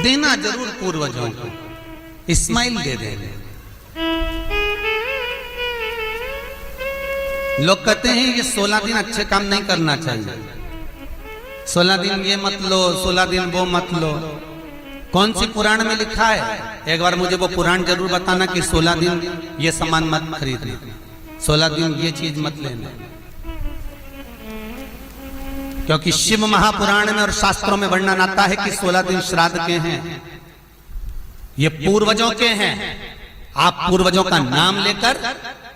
देना जरूर पूर्वजों को, इस्माइल दे देंगे। लोग कहते हैं ये 16 दिन अच्छे काम नहीं करना चाहिए, 16 दिन ये मत लो, 16 दिन वो मत लो। कौन सी पुराण में लिखा है? एक बार मुझे वो पुराण जरूर बताना कि 16 दिन ये सामान मत खरीदना, 16 दिन ये चीज मत लेना। क्योंकि शिव महापुराण में और शास्त्रों में वर्णन आता है कि 16 दिन श्राद्ध के हैं, ये पूर्वजों के हैं। आप पूर्वजों का नाम लेकर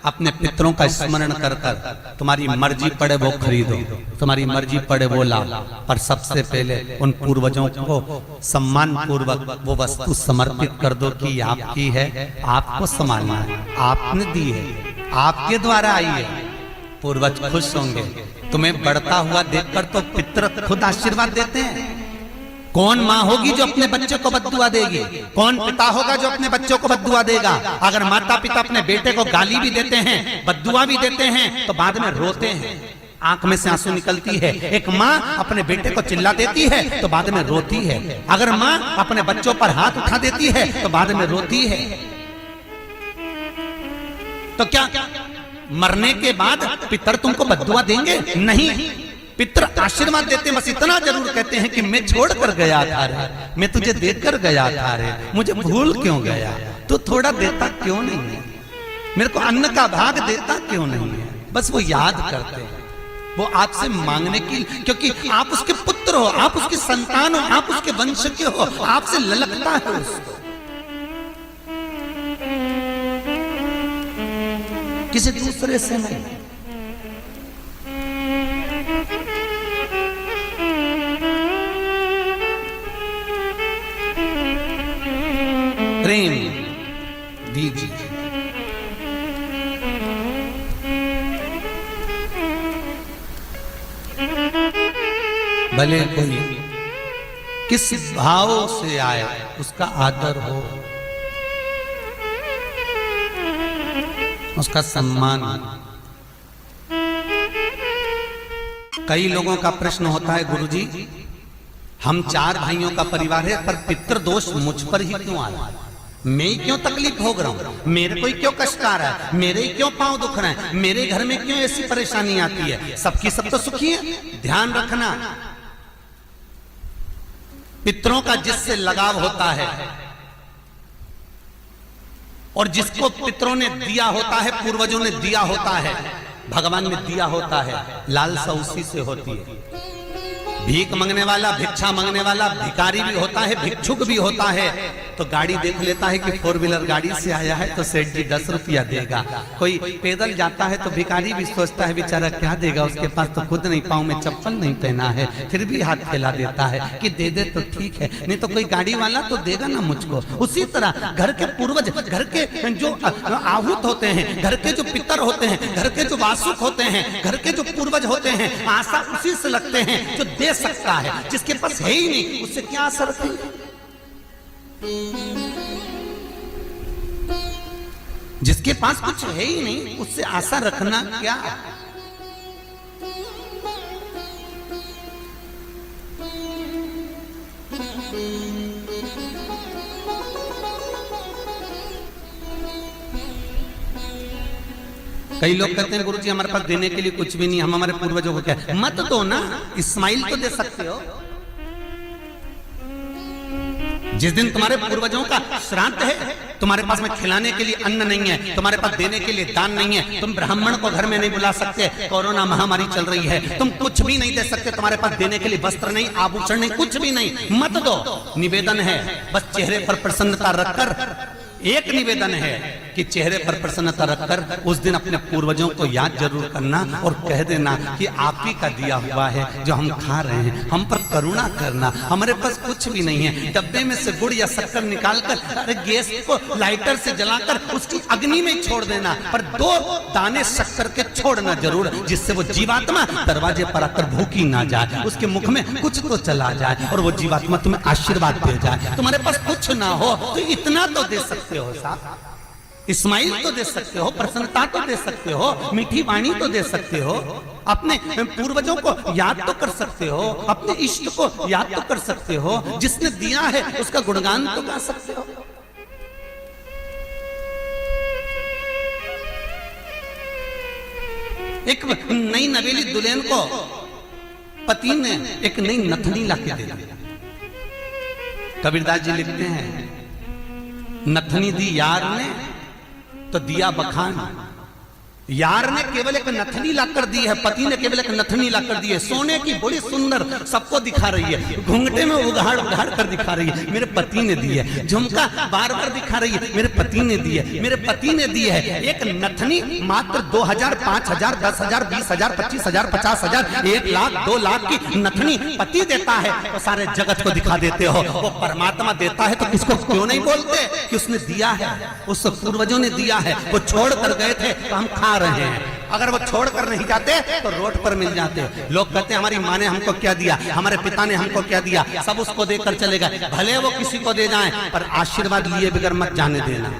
अपने पितरों का स्मरण कर कर तुम्हारी मर्जी पड़े वो खरीदो, तुम्हारी मर्जी पड़े वो लाओ, पर सबसे पहले उन पूर्वजों को सम्मान पूर्वक वो वस्तु समर्पित कर दो कि आपकी है, आपको संभालना है, आपने दी है, आपके द्वारा आई है। पूर्वज खुश होंगे। तुम्हें बढ़ता हुआ देखकर तो पितर खुद आशीर्वाद देते हैं। कौन माँ होगी जो अपने बच्चे को बद्दुआ देगी? कौन पिता होगा जो अपने बच्चों को बद्दुआ देगा? अगर माता पिता अपने बेटे को गाली भी देते हैं, बद्दुआ भी देते हैं, तो बाद में रोते हैं, आंख में से आंसू निकलती है। एक माँ अपने बेटे को चिल्ला देती है तो बाद में रोती है। अगर माँ अपने बच्चों पर हाथ उठा देती है तो बाद में रोती है। तो क्या मरने के बाद पितर तुमको बद्दुआ देंगे? नहीं, पितर आशीर्वाद देते, बस इतना जरूर कहते हैं कि मैं छोड़ कर गया था रे, मैं तुझे देकर गया था रे, मुझे भूल क्यों गया? तू थोड़ा देता क्यों नहीं है? मेरे को अन्न का भाग देता क्यों नहीं है? बस वो याद करते हैं, वो आपसे मांगने की, क्योंकि आप उसके पुत्र हो, आप उसकी संतान हो, आप उसके वंश के हो, आपसे ललकता है उसको, किसी दूसरे से नहीं। प्रेम दीजिए। भले कोई किस भाव से आए उसका आदर हो, उसका सम्मान। कई लोगों का प्रश्न होता है, गुरुजी हम 4 भाइयों का परिवार है, पर पितृ दोष मुझ पर ही क्यों आ रहा है? मैं ही क्यों तकलीफ भोग रहा हूं? मेरे को ही क्यों कष्ट आ रहा है? मेरे ही क्यों पांव दुख रहे हैं? मेरे घर में क्यों ऐसी परेशानी आती है? सबकी सब तो सुखी है। ध्यान रखना, पितरों का जिससे लगाव होता है और जिसको पितरों ने दिया होता है, पूर्वजों ने दिया होता है, भगवान ने दिया होता है, लालसा उसी से होती है। भीख मांगने वाला, भिक्षा मांगने वाला भिखारी भी होता है, भिक्षुक भी होता है। तो गाड़ी देख लेता है कि 4 व्हीलर गाड़ी से आया है तो सेठ जी 10 रुपया देगा। कोई पैदल जाता है तो भिखारी भी सोचता है बेचारा क्या देगा, उसके पास तो खुद नहीं, पाँव में चप्पल नहीं पहना है, फिर भी हाथ फैला देता है कि दे दे तो ठीक है, नहीं तो कोई गाड़ी वाला तो देगा ना मुझको। उसी तरह घर के पूर्वज, घर के जो आहूत होते हैं, घर के जो पितर होते हैं, घर के जो वासुक होते हैं, घर के जो पूर्वज होते हैं, आशा उसी से लगते हैं जो दे सकता है। जिसके पास है ही नहीं उससे क्या आशा रखेंगे? जिसके पास कुछ है ही नहीं उससे आशा रखना क्या? कई लोग कहते हैं गुरुजी हमारे पास देने के लिए कुछ भी नहीं, हम हमारे पूर्वजों को क्या? मत दो ना, इस्माइल तो दे सकते हो। जिस दिन तुम्हारे पूर्वजों का श्राद्ध है, तुम्हारे पास में खिलाने के लिए अन्न नहीं है, तुम्हारे पास देने के लिए दान नहीं है, तुम ब्राह्मण को घर में नहीं बुला सकते, कोरोना महामारी चल रही है, तुम कुछ भी नहीं दे सकते, तुम्हारे पास देने के लिए वस्त्र नहीं, आभूषण नहीं, कुछ भी नहीं, मत दो। निवेदन है बस चेहरे पर प्रसन्नता रखकर, एक निवेदन है कि चेहरे पर प्रसन्नता रखकर उस दिन अपने पूर्वजों को याद जरूर करना और कह देना कि आप ही का दिया हुआ है जो हम खा रहे हैं, हम पर करुणा करना। हमारे पास कुछ भी नहीं है, डब्बे में से गुड़ या शक्कर निकालकर अरे गैस को लाइटर से जलाकर उसकी अग्नि में छोड़ देना, पर 2 दाने शक्कर के छोड़ना जरूर, जिससे वो जीवात्मा दरवाजे पर आकर भूखी ना जाए, उसके मुख में कुछ तो चला जाए और वो जीवात्मा तुम्हें आशीर्वाद दे जाए। तुम्हारे पास कुछ ना हो तो इतना तो दे सकते हो साहब। स्माइल तो दे सकते हो, प्रसन्नता तो दे सकते हो, मीठी वाणी तो दे सकते हो, अपने पूर्वजों को याद तो कर सकते हो, अपने इष्ट को याद तो कर सकते हो, जिसने दिया है उसका गुणगान तो गा सकते हो। एक नई नवेली दुल्हन को पति ने एक नई नथनी लाके दे दी। कबीरदास जी लिखते हैं, नथनी दी यार ने तो दिया बखान। यार ने केवल एक नथनी लाकर दी है, पति ने केवल एक नथनी लाकर दी है, सोने की बड़ी सुंदर, सबको दिखा रही है, घूंघटे में उघाड़ उघाड़ कर दिखा रही है, मेरे पति ने दी है, झुमका बार बार दिखा रही है, मेरे पति ने दी है, मेरे पति ने दी है। एक नथनी मात्र 2000, 5000, 10,000, 20,000, 25,000, 50,000, 1 लाख, 2 लाख की नथनी पति देता है तो सारे जगत को दिखा देते हो। वो परमात्मा देता है तो किसको क्यों नहीं बोलते कि उसने दिया है, उस पूर्वजों ने दिया है। वो छोड़ कर गए थे तो हम खा रहे हैं, अगर वो छोड़कर नहीं जाते तो रोड पर मिल जाते। लोग कहते हैं हमारी माँ ने हमको क्या दिया, हमारे पिता ने हमको क्या दिया, सब उसको देकर चले गए। भले वो किसी को दे जाएं पर आशीर्वाद लिए बगैर मत जाने देना।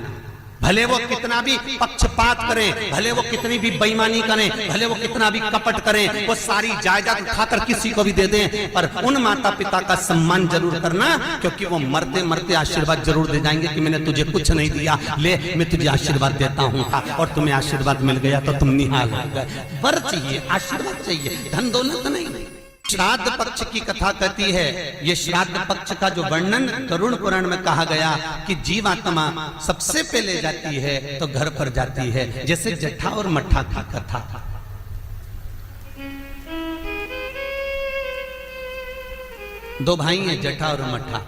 भले वो कितना भी पक्षपात करें, भले वो कितनी भी बेईमानी करें, भले वो कितना भी कपट करें, वो सारी जायदाद उठाकर किसी को भी दे दें, पर उन माता पिता का सम्मान जरूर करना, क्योंकि वो मरते मरते आशीर्वाद जरूर दे जाएंगे कि मैंने तुझे कुछ नहीं दिया, ले मैं तुझे आशीर्वाद देता हूँ, और तुम्हें आशीर्वाद मिल गया तो तुम निहाल हो गए। वर चाहिए, आशीर्वाद चाहिए, धन दौलत नहीं। श्राद्ध पक्ष की कथा कहती है, ये श्राद्ध पक्ष का जो वर्णन गरुड़ पुराण में कहा गया कि जीवात्मा सबसे पहले जाती है तो घर पर जाती है, जैसे जट्ठा और मट्ठा की कथा। दो भाई हैं, जट्ठा और मट्ठा,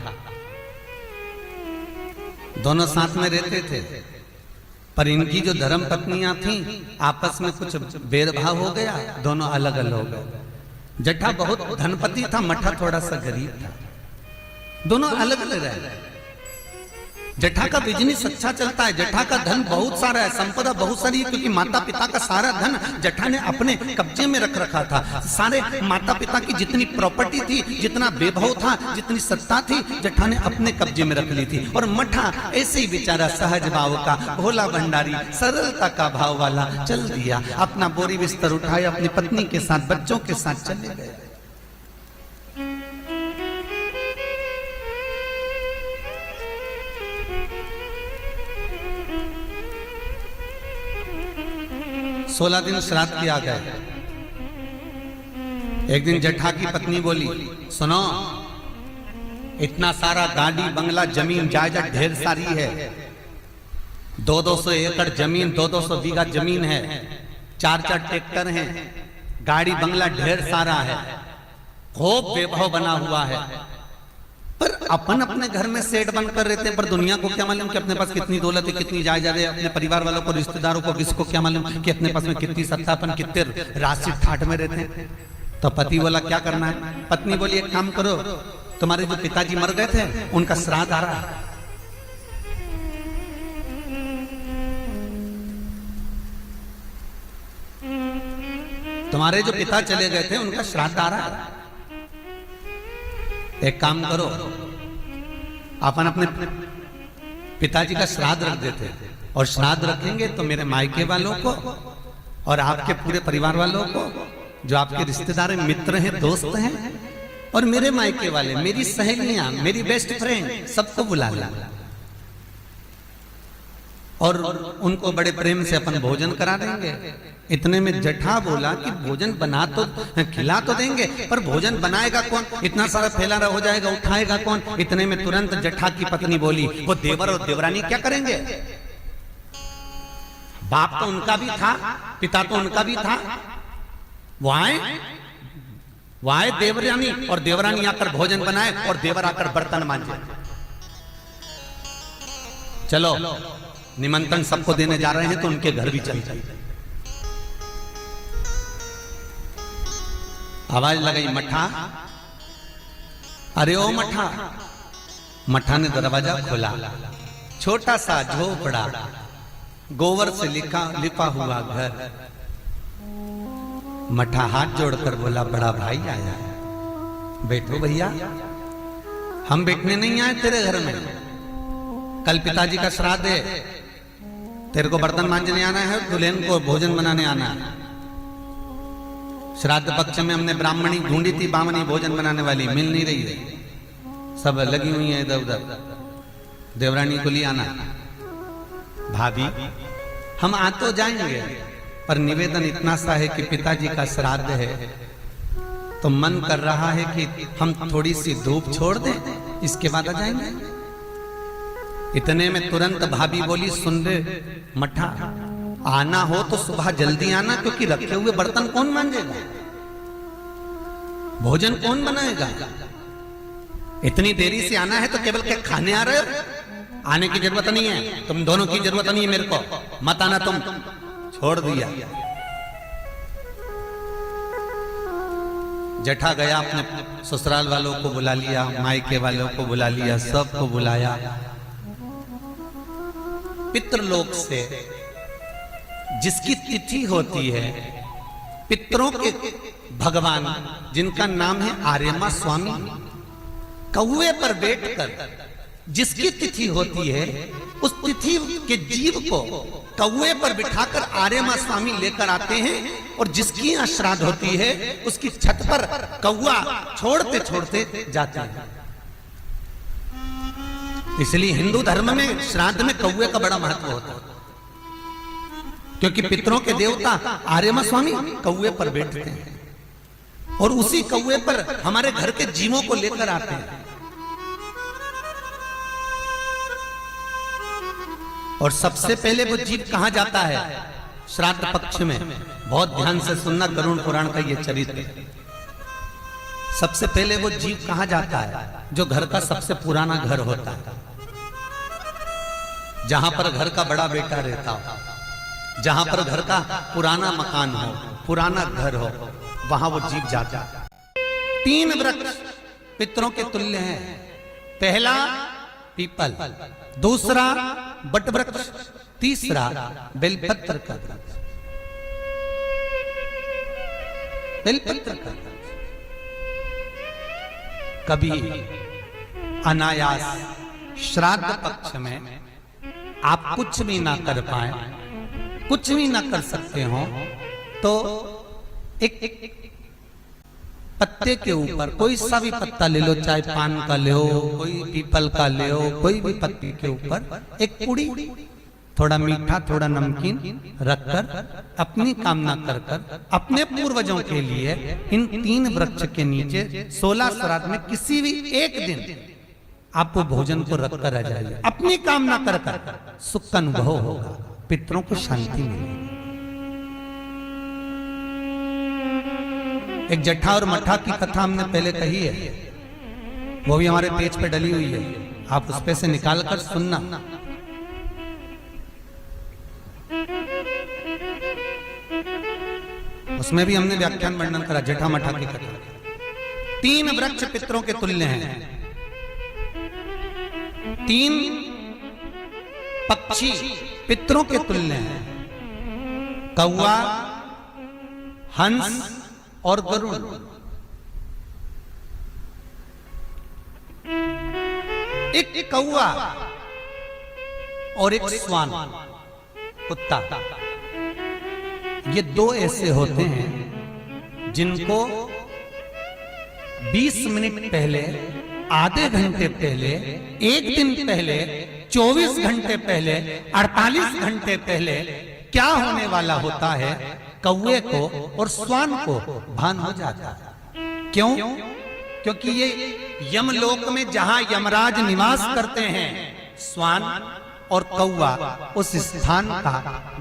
दोनों साथ में रहते थे, पर इनकी जो धर्म पत्नियां थीं आपस में कुछ भेदभाव हो गया, दोनों अलग अलग हो गए। जट्ठा बहुत धनपति था, मट्ठा थोड़ा सा गरीब था, दोनों अलग अलग रहे। जट्ठा का बिजनेस अच्छा चलता है, जट्ठा का धन बहुत सारा है, संपदा बहुत सारी है, क्योंकि माता पिता का सारा धन जट्ठा ने अपने कब्जे में रख रखा था। सारे माता पिता की जितनी प्रॉपर्टी थी, जितना वैभव था, जितनी सत्ता थी, जट्ठा ने अपने कब्जे में रख ली थी। और मट्ठा ऐसे ही बेचारा सहज भाव का, भोला भंडारी, सरलता का भाव वाला चल दिया, अपना बोरी बिस्तर उठाए, अपनी पत्नी के साथ, बच्चों के साथ चले गए। सोलह दिन श्राद्ध किया गया। एक दिन जट्ठा की पत्नी बोली, सुनो, इतना सारा गाड़ी बंगला जमीन जायदाद ढेर सारी है, 200 एकड़ जमीन, 200 बीघा जमीन है, 4 ट्रैक्टर हैं, गाड़ी बंगला ढेर सारा है, खूब वैभव बना हुआ है, पर अपन अपने घर में सेठ बनकर रहते हैं, पर दुनिया को क्या मालूम कि अपने पास कितनी दौलत है, कितनी जायदाद है, अपने परिवार वालों को, रिश्तेदारों को, किसको क्या मालूम कि अपने पास में कितनी सत्ता, अपन कितने राशि ठाट में रहते हैं। तो पति बोला क्या करना है, पत्नी बोली एक काम करो, तुम्हारे जो पिताजी मर गए थे उनका श्राद्ध आ रहा है, तुम्हारे जो पिता चले गए थे उनका श्राद्ध आ रहा है, एक काम करो, अपन अपने पिताजी का श्राद्ध रख देते, और श्राद्ध रखेंगे तो मेरे मायके वालों को और आपके पूरे परिवार वालों को, जो आपके रिश्तेदार हैं, मित्र हैं, दोस्त हैं, और मेरे मायके वाले, मेरी सहेलियां, मेरी बेस्ट फ्रेंड, सबको बुला ला, और उनको बड़े प्रेम से अपन भोजन करा देंगे। इतने में जट्ठा बोला कि भोजन बना तो, खिला तो देंगे, पर भोजन बनाएगा कौन, इतना सारा फैला हो जाएगा, उठाएगा कौन। इतने में तुरंत जट्ठा की पत्नी बोली, वो देवर और देवरानी क्या करेंगे, बाप तो उनका भी था, पिता तो उनका भी था, वो आए देवरानी, और देवरानी आकर भोजन बनाए और देवर आकर बर्तन मांजे। चलो निमंत्रण सबको देने जा रहे हैं तो उनके घर भी चल जाए। आवाज लगाई, मट्ठा, अरे ओ मट्ठा। मट्ठा ने दरवाजा खोला, छोटा सा झोपड़ा, गोबर से लिपा हुआ घर। मट्ठा हाथ जोड़कर बोला, बड़ा भाई आया है, बैठो भैया, हम बैठने नहीं आए तेरे घर में, कल पिताजी का श्राद्ध है, तेरे को बर्तन मांजने आना है, दुल्हन को भोजन बनाने आना है। श्राद्ध पक्ष में हमने ब्राह्मणी ढूंढी थी, बामनी भोजन बनाने वाली मिल नहीं रही है, सब लगी हुई है इधर उधर। देवरानी को ले आना। भाभी हम आ तो जाएंगे, पर निवेदन इतना सा है कि पिताजी का श्राद्ध है, तो मन कर रहा है कि हम थोड़ी सी धूप छोड़ दें, इसके बाद आ जाएंगे। इतने में तुरंत भाभी बोली, सुन रे मठा, आना हो तो सुबह जल्दी आना, क्योंकि रखे हुए बर्तन कौन मांजेगा, भोजन कौन बनाएगा। इतनी देरी से आना है तो केवल क्या खाने आ रहे हो? आने की जरूरत नहीं है, तुम दोनों की जरूरत नहीं है मेरे को, मत आना तुम। छोड़ दिया। जेठा गया, अपने ससुराल वालों को बुला लिया, मायके वालों को बुला लिया, सबको बुलाया। पितृलोक से जिसकी तिथि होती है, पितरों के भगवान जिनका नाम है आर्यमा स्वामी, कौवे पर बैठकर जिसकी तिथि होती है, उस तिथि के जीव को कौवे पर बिठाकर आर्यमा स्वामी लेकर आते हैं, और जिसकी यहाँ श्राद्ध होती है उसकी छत पर कौवा छोड़ते छोड़ते जाते हैं। इसलिए हिंदू धर्म में श्राद्ध में कौवे का बड़ा महत्व होता है, क्योंकि पितरों के देवता आर्यमा स्वामी कौवे पर बैठते हैं, और उसी कौवे पर हमारे घर के जीवों को लेकर आते हैं। और सबसे पहले वो जीव कहां जाता है श्राद्ध पक्ष में? बहुत ध्यान से सुनना गरुड़ पुराण का ये चरित्र। सबसे पहले वो जीव कहां जाता है? जो घर का सबसे पुराना घर होता है, जहां पर घर का बड़ा बेटा रहता हो, जहां पर घर का पुराना मकान हो, पुराना घर हो, वहां वो जीव जाता है। 3 वृक्ष पितरों के तुल्य हैं। पहला पीपल, दूसरा बट वृक्ष, तीसरा बेलपत्र का वृक्ष। बेलपत्र का वृक्ष कभी अनायास श्राद्ध पक्ष में आप कुछ भी ना कर पाए, कुछ भी ना कर सकते हो, तो एक पत्ते के ऊपर कोई सा भी पत्ता ले लो, चाहे पान का ले हो, कोई पीपल का ले हो, कोई भी पत्ती के ऊपर एक पुड़ी, थोड़ा मीठा थोड़ा नमकीन रखकर अपनी कामना कर कर अपने पूर्वजों के लिए इन 3 वृक्ष के नीचे 16 श्राद्ध में किसी भी एक दिन आपको भोजन को रखकर आ जाइए। अपनी कामना कर कर सुख का अनुभव होगा, पितरों को शांति मिलेगी। एक जट्ठा और मट्ठा की कथा हमने पहले कही है, वो भी हमारे पेज पे डली हुई है, आप उस पे से निकाल कर सुनना। उसमें भी हमने व्याख्यान वर्णन करा जट्ठा मट्ठा की कथा। 3 वृक्ष पितरों के तुल्य हैं, 3 पक्षी पितरों के तुल्य हैं, कौवा, हंस और गरुड़। एक कौवा और एक स्वान, कुत्ता, ये 2 ऐसे होते हैं जिनको 20 मिनट पहले, आधे घंटे पहले, 1 दिन पहले, 24 घंटे पहले, 48 घंटे पहले क्या होने वाला होता है, कौवे को और स्वान को भान हो जाता है। क्यों? क्योंकि ये यमलोक में जहां यमराज निवास करते हैं, स्वान और कौवा उस स्थान का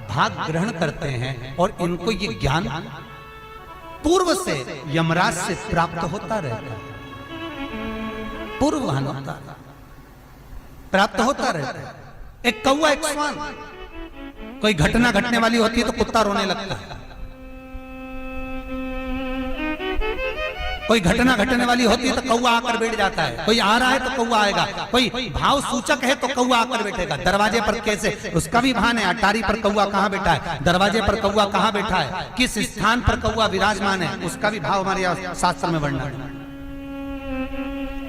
भाग ग्रहण करते हैं, और इनको ये ज्ञान पूर्व से यमराज से प्राप्त होता रहता है, पूर्ववान होता है, प्राप्त होता रहता है। एक कौवा एक स्वान, कोई घटना घटने वाली होती है तो कुत्ता रोने लगता है, कोई घटना घटने वाली होती है तो कौवा आकर बैठ जाता है, कोई आ रहा है तो कौवा आएगा, कोई भाव सूचक है तो कौवा आकर बैठेगा। दरवाजे पर कैसे, उसका भी भान है, अटारी पर कौवा कहां बैठा है, दरवाजे पर कौवा कहां बैठा है, किस स्थान पर कौवा विराजमान है, उसका भी भाव हमारे शास्त्र में वर्णन है।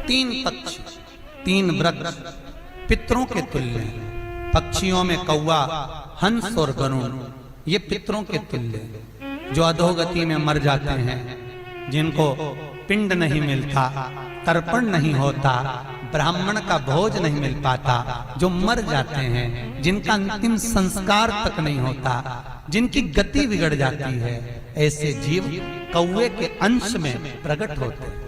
3 पक्षी, 3 वृक्ष पितरों के तुल्य हैं, पक्षियों में कौवा, हंस और गरुड़, ये पितरों के तुल्य, जो अधोगति में मर जाते हैं, जिनको पिंड नहीं मिलता, तर्पण नहीं होता, ब्राह्मण का भोज नहीं मिल पाता, जो मर जाते हैं, जिनका अंतिम संस्कार तक नहीं होता, जिनकी गति बिगड़ जाती है, ऐसे जीव कौवे के अंश में प्रकट होते हैं,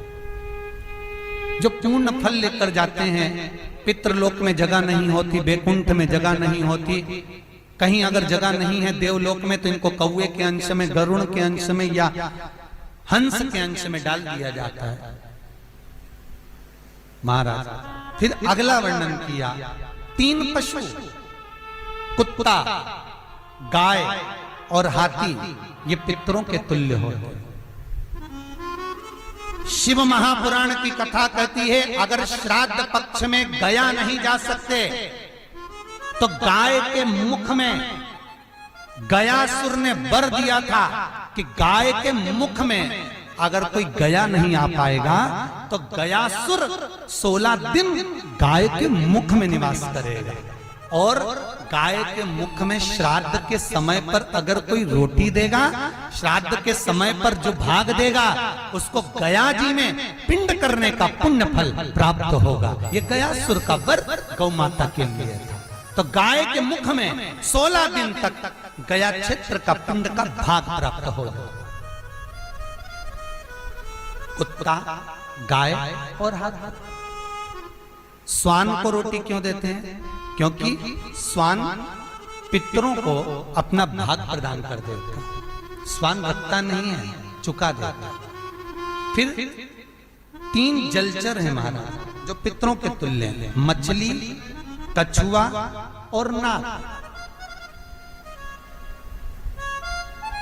जो पूर्ण फल लेकर जाते हैं। पितृलोक में जगह नहीं होती, बैकुंठ में जगह नहीं होती, कहीं अगर जगह नहीं है देवलोक में, तो इनको कौवे के अंश में, गरुड़ के अंश में या हंस के अंश में डाल दिया जाता है। महाराज फिर अगला वर्णन किया, 3 पशु, कुत्ता, गाय और हाथी, ये पितरों के तुल्य होते। शिव महापुराण की कथा कहती है, अगर श्राद्ध पक्ष में गया नहीं जा सकते, तो गाय के मुख में गयासुर ने वर दिया था कि गाय के मुख में अगर कोई गया नहीं आ पाएगा तो गयासुर 16 दिन गाय के मुख में निवास करेगा। और गाय के मुख में श्राद्ध के समय पर अगर कोई रोटी देगा, श्राद्ध के समय पर जो भाग देगा, उसको गया जी में पिंड करने का पुण्य फल प्राप्त होगा। ये गयासुर का वर गौ माता के लिए था। तो गाय के मुख में 16 दिन तक गया क्षेत्र का पिंड का भाग प्राप्त होगा। कुत्ता, गाय और हाथी। स्वान को रोटी क्यों देते हैं? क्योंकि स्वान पितरों को अपना भाग प्रदान कर देता है। स्वान रखता नहीं है, चुका देता। फिर 3 जलचर है महाराज, जो पितरों के तुल्य हैं, मछली, कछुआ और नाग।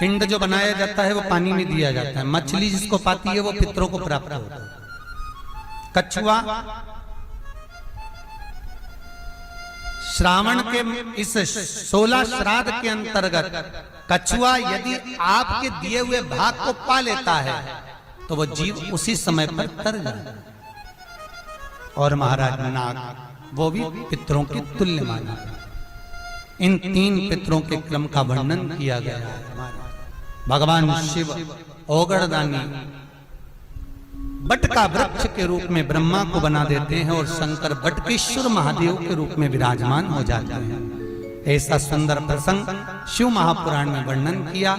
पिंड जो बनाया जाता है वो पानी में दिया जाता है। मछली जिसको पाती है वो पितरों को प्राप्त होता है। कछुआ श्रावण के इस 16 श्राद्ध के अंतर्गत कछुआ यदि आपके दिए हुए भाग को पा लेता है तो वो जीव उसी समय पर तर जाता है। और महाराज नाग, वो भी पितरों के तुल्य माना। इन 3 पितरों के क्रम का वर्णन किया गया है। भगवान शिव ओगड़दानी बट का वृक्ष के रूप में ब्रह्मा को बना देते हैं और शंकर बटकेश्वर महादेव के रूप में विराजमान हो जाते हैं। ऐसा सुंदर प्रसंग शिव महापुराण में वर्णन किया।